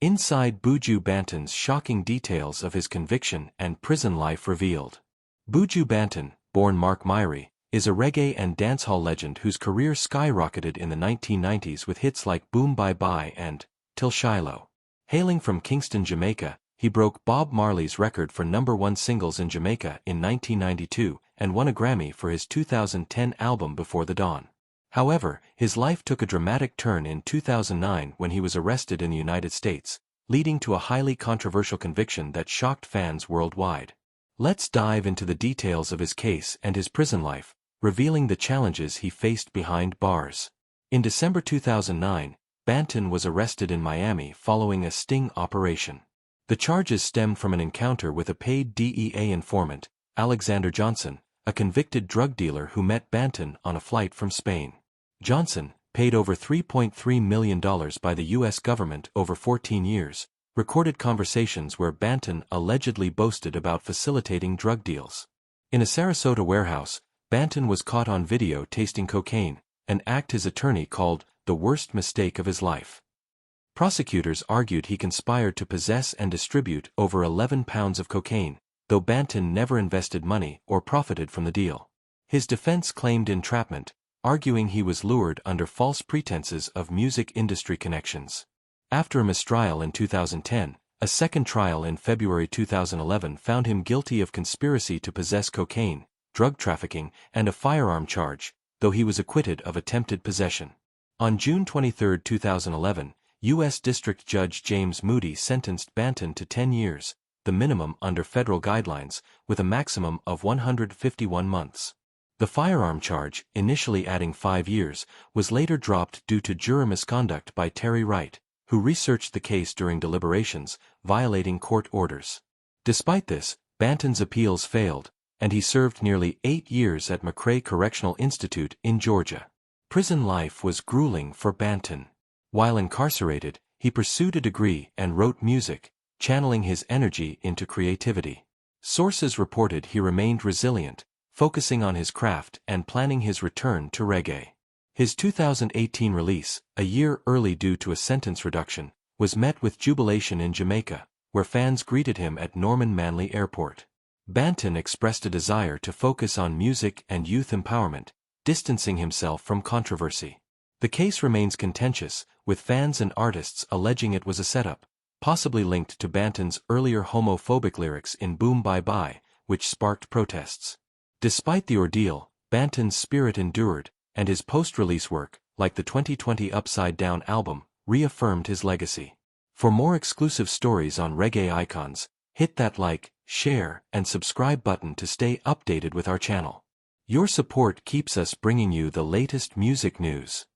Inside Buju Banton's shocking details of his conviction and prison life revealed. Buju Banton, born Mark Myrie, is a reggae and dancehall legend whose career skyrocketed in the 1990s with hits like Boom Bye Bye and Til Shiloh. Hailing from Kingston, Jamaica, he broke Bob Marley's record for #1 singles in Jamaica in 1992 and won a Grammy for his 2010 album Before the Dawn. However, his life took a dramatic turn in 2009 when he was arrested in the United States, leading to a highly controversial conviction that shocked fans worldwide. Let's dive into the details of his case and his prison life, revealing the challenges he faced behind bars. In December 2009, Banton was arrested in Miami following a sting operation. The charges stemmed from an encounter with a paid DEA informant, Alexander Johnson, a convicted drug dealer who met Banton on a flight from Spain. Johnson, paid over $3.3 million by the U.S. government over 14 years, recorded conversations where Banton allegedly boasted about facilitating drug deals. In a Sarasota warehouse, Banton was caught on video tasting cocaine, an act his attorney called the worst mistake of his life. Prosecutors argued he conspired to possess and distribute over 11 pounds of cocaine, though Banton never invested money or profited from the deal. His defense claimed entrapment, arguing he was lured under false pretenses of music industry connections. After a mistrial in 2010, a second trial in February 2011 found him guilty of conspiracy to possess cocaine, drug trafficking, and a firearm charge, though he was acquitted of attempted possession. On June 23, 2011, U.S. District Judge James Moody sentenced Banton to 10 years, the minimum under federal guidelines, with a maximum of 151 months. The firearm charge, initially adding 5 years, was later dropped due to juror misconduct by Terry Wright, who researched the case during deliberations, violating court orders. Despite this, Banton's appeals failed, and he served nearly 8 years at McRae Correctional Institute in Georgia. Prison life was grueling for Banton. While incarcerated, he pursued a degree and wrote music, channeling his energy into creativity. Sources reported he remained resilient, focusing on his craft and planning his return to reggae. His 2018 release, a year early due to a sentence reduction, was met with jubilation in Jamaica, where fans greeted him at Norman Manley Airport. Banton expressed a desire to focus on music and youth empowerment, distancing himself from controversy. The case remains contentious, with fans and artists alleging it was a setup, possibly linked to Banton's earlier homophobic lyrics in Boom Bye Bye, which sparked protests. Despite the ordeal, Banton's spirit endured, and his post-release work, like the 2020 Upside Down album, reaffirmed his legacy. For more exclusive stories on reggae icons, hit that like, share, and subscribe button to stay updated with our channel. Your support keeps us bringing you the latest music news.